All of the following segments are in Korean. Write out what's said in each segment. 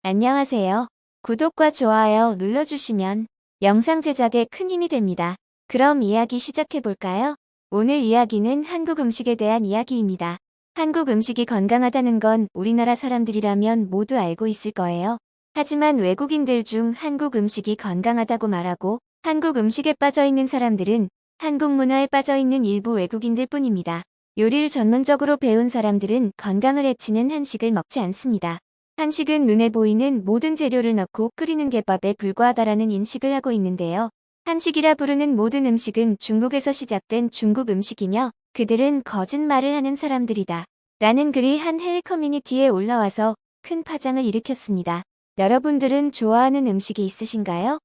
안녕하세요. 구독과 좋아요 눌러주시면 영상 제작에 큰 힘이 됩니다. 그럼 이야기 시작해볼까요? 오늘 이야기는 한국 음식에 대한 이야기입니다. 한국 음식이 건강하다는 건 우리나라 사람들이라면 모두 알고 있을 거예요. 하지만 외국인들 중 한국 음식이 건강하다고 말하고 한국 음식에 빠져있는 사람들은 한국 문화에 빠져있는 일부 외국인들 뿐입니다. 요리를 전문적으로 배운 사람들은 건강을 해치는 한식을 먹지 않습니다. 한식은 눈에 보이는 모든 재료를 넣고 끓이는 개밥에 불과하다라는 인식을 하고 있는데요. 한식이라 부르는 모든 음식은 중국에서 시작된 중국 음식이며 그들은 거짓말을 하는 사람들이다. 라는 글이 한 해외 커뮤니티에 올라와서 큰 파장을 일으켰습니다. 여러분들은 좋아하는 음식이 있으신가요?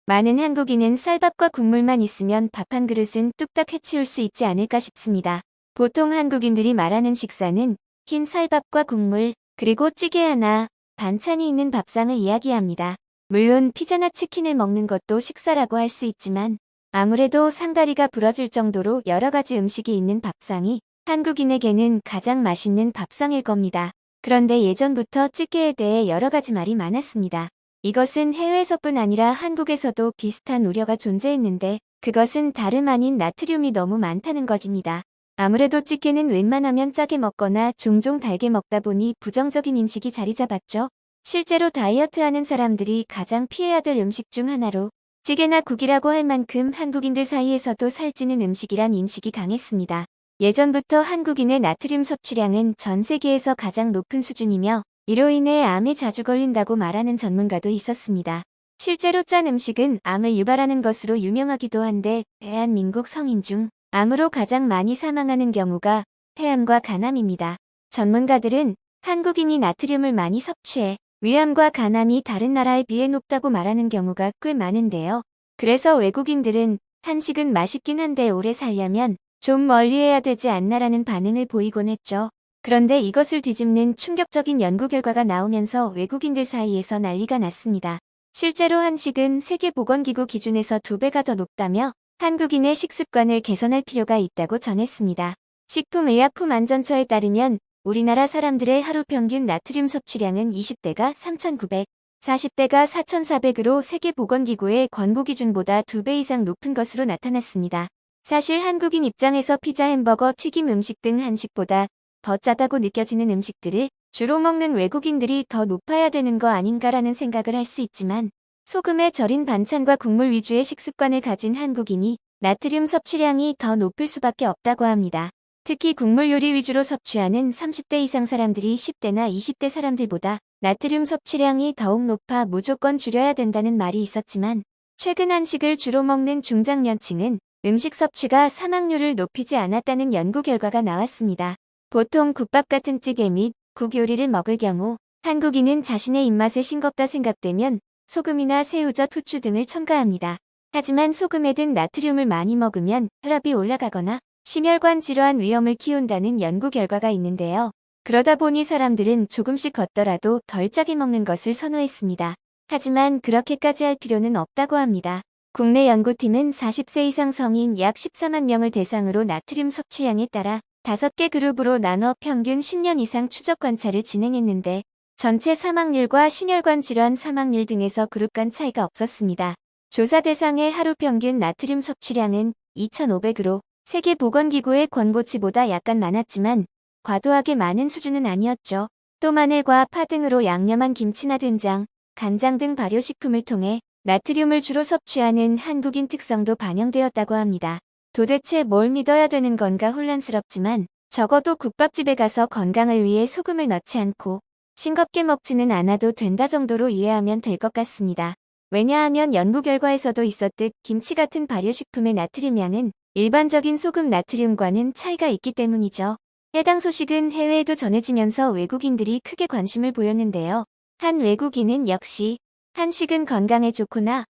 많은 한국인은 쌀밥과 국물만 있으면 밥 한 그릇은 뚝딱 해치울 수 있지 않을까 싶습니다. 보통 한국인들이 말하는 식사는 흰 쌀밥과 국물, 그리고 찌개 하나, 반찬이 있는 밥상을 이야기합니다. 물론 피자나 치킨을 먹는 것도 식사라고 할 수 있지만 아무래도 상다리가 부러질 정도로 여러 가지 음식이 있는 밥상이 한국인에게는 가장 맛있는 밥상일 겁니다. 그런데 예전부터 찌개에 대해 여러 가지 말이 많았습니다. 이것은 해외에서뿐 아니라 한국에서도 비슷한 우려가 존재했는데 그것은 다름 아닌 나트륨이 너무 많다는 것입니다. 아무래도 찌개는 웬만하면 짜게 먹거나 종종 달게 먹다 보니 부정적인 인식이 자리 잡았죠. 실제로 다이어트하는 사람들이 가장 피해야 될 음식 중 하나로 찌개나 국이라고 할 만큼 한국인들 사이에서도 살찌는 음식이란 인식이 강했습니다. 예전부터 한국인의 나트륨 섭취량은 전 세계에서 가장 높은 수준이며 이로 인해 암에 자주 걸린다고 말하는 전문가도 있었습니다. 실제로 짠 음식은 암을 유발하는 것으로 유명하기도 한데 대한민국 성인 중 암으로 가장 많이 사망하는 경우가 폐암과 간암입니다. 전문가들은 한국인이 나트륨을 많이 섭취해 위암과 간암이 다른 나라에 비해 높다고 말하는 경우가 꽤 많은데요. 그래서 외국인들은 한식은 맛있긴 한데 오래 살려면 좀 멀리해야 되지 않나라는 반응을 보이곤 했죠. 그런데 이것을 뒤집는 충격적인 연구 결과가 나오면서 외국인들 사이에서 난리가 났습니다. 실제로 한식은 세계보건기구 기준에서 2배가 더 높다며 한국인의 식습관을 개선할 필요가 있다고 전했습니다. 식품의약품안전처에 따르면 우리나라 사람들의 하루 평균 나트륨 섭취량은 20대가 3,900, 40대가 4,400으로 세계보건기구의 권고 기준보다 2배 이상 높은 것으로 나타났습니다. 사실 한국인 입장에서 피자, 햄버거, 튀김 음식 등 한식보다 더 짜다고 느껴지는 음식들을 주로 먹는 외국인들이 더 높아야 되는 거 아닌가라는 생각을 할 수 있지만 소금에 절인 반찬과 국물 위주의 식습관을 가진 한국인이 나트륨 섭취량이 더 높을 수밖에 없다고 합니다. 특히 국물 요리 위주로 섭취하는 30대 이상 사람들이 10대나 20대 사람들보다 나트륨 섭취량이 더욱 높아 무조건 줄여야 된다는 말이 있었지만 최근 한식을 주로 먹는 중장년층은 음식 섭취가 사망률을 높이지 않았다는 연구 결과가 나왔습니다. 보통 국밥 같은 찌개 및 국 요리를 먹을 경우 한국인은 자신의 입맛에 싱겁다 생각되면 소금이나 새우젓, 후추 등을 첨가합니다. 하지만 소금에 든 나트륨을 많이 먹으면 혈압이 올라가거나 심혈관 질환 위험을 키운다는 연구 결과가 있는데요. 그러다 보니 사람들은 조금씩 걷더라도 덜 짜게 먹는 것을 선호했습니다. 하지만 그렇게까지 할 필요는 없다고 합니다. 국내 연구팀은 40세 이상 성인 약 14만 명을 대상으로 나트륨 섭취량에 따라 5개 그룹으로 나눠 평균 10년 이상 추적 관찰을 진행했는데 전체 사망률과 심혈관 질환 사망률 등에서 그룹 간 차이가 없었습니다. 조사 대상의 하루 평균 나트륨 섭취량은 2,500으로 세계보건기구의 권고치보다 약간 많았지만 과도하게 많은 수준은 아니었죠. 또 마늘과 파 등으로 양념한 김치나 된장, 간장 등 발효식품을 통해 나트륨을 주로 섭취하는 한국인 특성도 반영되었다고 합니다. 도대체 뭘 믿어야 되는 건가 혼란스럽지만 적어도 국밥집에 가서 건강을 위해 소금을 넣지 않고 싱겁게 먹지는 않아도 된다 정도로 이해하면 될 것 같습니다. 왜냐하면 연구 결과에서도 있었듯 김치 같은 발효식품의 나트륨량은 일반적인 소금 나트륨과는 차이가 있기 때문이죠. 해당 소식은 해외에도 전해지면서 외국인들이 크게 관심을 보였는데요. 한 외국인은 역시 한식은 건강에 좋구나.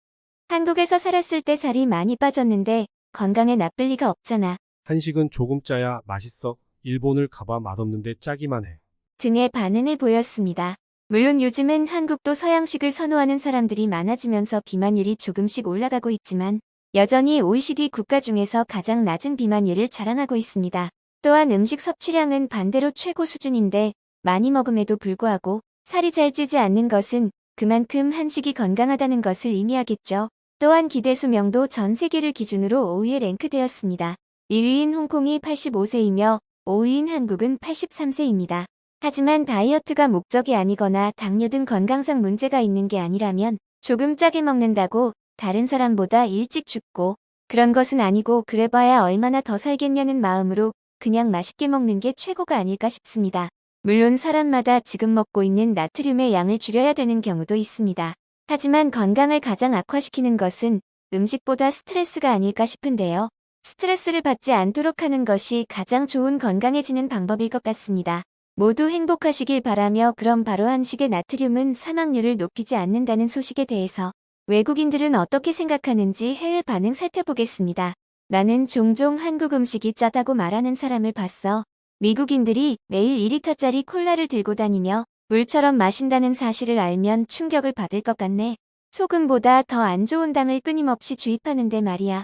한국에서 살았을 때 살이 많이 빠졌는데 건강에 나쁠 리가 없잖아. 한식은 조금 짜야 맛있어. 일본을 가봐 맛없는데 짜기만 해. 등의 반응을 보였습니다. 물론 요즘은 한국도 서양식을 선호하는 사람들이 많아지면서 비만율이 조금씩 올라가고 있지만 여전히 OECD 국가 중에서 가장 낮은 비만율을 자랑하고 있습니다. 또한 음식 섭취량은 반대로 최고 수준인데 많이 먹음에도 불구하고 살이 잘 찌지 않는 것은 그만큼 한식이 건강하다는 것을 의미하겠죠. 또한 기대 수명도 전 세계를 기준으로 5위에 랭크되었습니다. 1위인 홍콩이 85세이며 5위인 한국은 83세입니다. 하지만 다이어트가 목적이 아니거나 당뇨 등 건강상 문제가 있는 게 아니라면 조금 짜게 먹는다고 다른 사람보다 일찍 죽고 그런 것은 아니고 그래봐야 얼마나 더 살겠냐는 마음으로 그냥 맛있게 먹는 게 최고가 아닐까 싶습니다. 물론 사람마다 지금 먹고 있는 나트륨의 양을 줄여야 되는 경우도 있습니다. 하지만 건강을 가장 악화시키는 것은 음식보다 스트레스가 아닐까 싶은데요. 스트레스를 받지 않도록 하는 것이 가장 좋은 건강해지는 방법일 것 같습니다. 모두 행복하시길 바라며 그럼 바로 한식의 나트륨은 사망률을 높이지 않는다는 소식에 대해서 외국인들은 어떻게 생각하는지 해외 반응 살펴보겠습니다. 나는 종종 한국 음식이 짜다고 말하는 사람을 봤어. 미국인들이 매일 2리터짜리 콜라를 들고 다니며 물처럼 마신다는 사실을 알면 충격을 받을 것 같네. 소금보다 더 안 좋은 당을 끊임없이 주입하는데 말이야.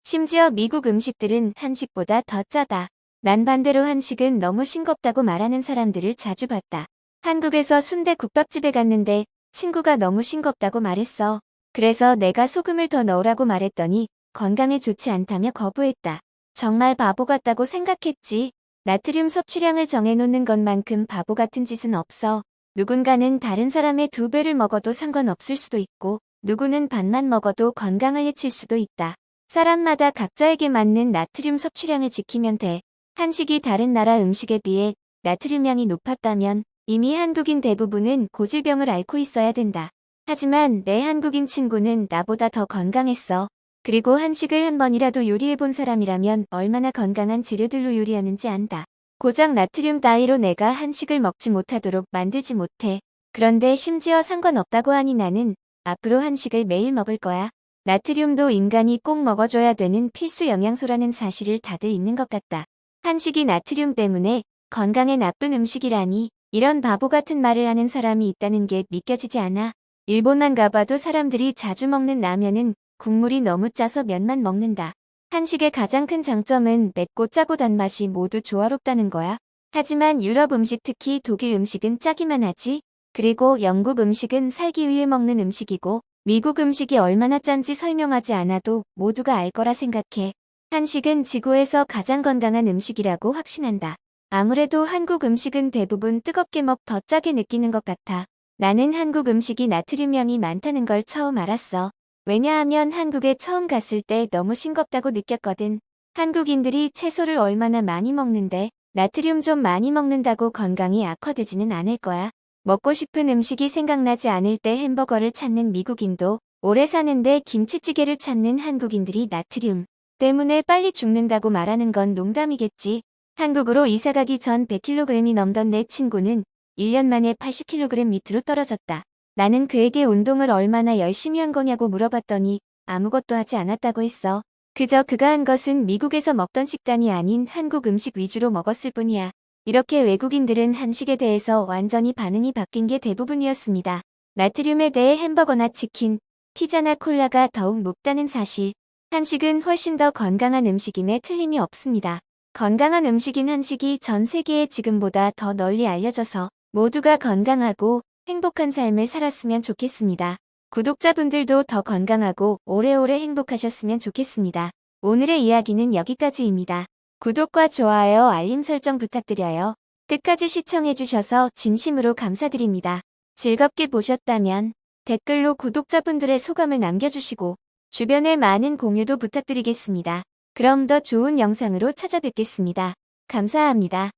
심지어 미국 음식들은 한식보다 더 짜다. 난 반대로 한식은 너무 싱겁다고 말하는 사람들을 자주 봤다. 한국에서 순대국밥집에 갔는데 친구가 너무 싱겁다고 말했어. 그래서 내가 소금을 더 넣으라고 말했더니 건강에 좋지 않다며 거부했다. 정말 바보 같다고 생각했지. 나트륨 섭취량을 정해놓는 것만큼 바보 같은 짓은 없어. 누군가는 다른 사람의 2배를 먹어도 상관없을 수도 있고 누구는 반만 먹어도 건강을 해칠 수도 있다. 사람마다 각자에게 맞는 나트륨 섭취량을 지키면 돼. 한식이 다른 나라 음식에 비해 나트륨량이 높았다면 이미 한국인 대부분은 고질병을 앓고 있어야 된다. 하지만 내 한국인 친구는 나보다 더 건강했어. 그리고 한식을 한 번이라도 요리해본 사람이라면 얼마나 건강한 재료들로 요리하는지 안다. 고작 나트륨 따위로 내가 한식을 먹지 못하도록 만들지 못해. 그런데 심지어 상관없다고 하니 나는 앞으로 한식을 매일 먹을 거야. 나트륨도 인간이 꼭 먹어줘야 되는 필수 영양소라는 사실을 다들 잊는 것 같다. 한식이 나트륨 때문에 건강에 나쁜 음식이라니 이런 바보 같은 말을 하는 사람이 있다는 게 믿겨지지 않아. 일본만 가봐도 사람들이 자주 먹는 라면은 국물이 너무 짜서 면만 먹는다. 한식의 가장 큰 장점은 맵고 짜고 단맛이 모두 조화롭다는 거야. 하지만 유럽 음식 특히 독일 음식은 짜기만 하지. 그리고 영국 음식은 살기 위해 먹는 음식이고 미국 음식이 얼마나 짠지 설명하지 않아도 모두가 알 거라 생각해. 한식은 지구에서 가장 건강한 음식이라고 확신한다. 아무래도 한국 음식은 대부분 뜨겁게 더 짜게 느끼는 것 같아. 나는 한국 음식이 나트륨량이 많다는 걸 처음 알았어. 왜냐하면 한국에 처음 갔을 때 너무 싱겁다고 느꼈거든. 한국인들이 채소를 얼마나 많이 먹는데 나트륨 좀 많이 먹는다고 건강이 악화되지는 않을 거야. 먹고 싶은 음식이 생각나지 않을 때 햄버거를 찾는 미국인도 오래 사는데 김치찌개를 찾는 한국인들이 나트륨 때문에 빨리 죽는다고 말하는 건 농담이겠지. 한국으로 이사가기 전 100kg이 넘던 내 친구는 1년 만에 80kg 밑으로 떨어졌다. 나는 그에게 운동을 얼마나 열심히 한 거냐고 물어봤더니 아무것도 하지 않았다고 했어. 그저 그가 한 것은 미국에서 먹던 식단이 아닌 한국 음식 위주로 먹었을 뿐이야. 이렇게 외국인들은 한식에 대해서 완전히 반응이 바뀐 게 대부분이었습니다. 나트륨에 대해 햄버거나 치킨, 피자나 콜라가 더욱 높다는 사실. 한식은 훨씬 더 건강한 음식임에 틀림이 없습니다. 건강한 음식인 한식이 전 세계에 지금보다 더 널리 알려져서 모두가 건강하고 행복한 삶을 살았으면 좋겠습니다. 구독자분들도 더 건강하고 오래오래 행복하셨으면 좋겠습니다. 오늘의 이야기는 여기까지입니다. 구독과 좋아요, 알림 설정 부탁드려요. 끝까지 시청해주셔서 진심으로 감사드립니다. 즐겁게 보셨다면 댓글로 구독자분들의 소감을 남겨주시고 주변에 많은 공유도 부탁드리겠습니다. 그럼 더 좋은 영상으로 찾아뵙겠습니다. 감사합니다.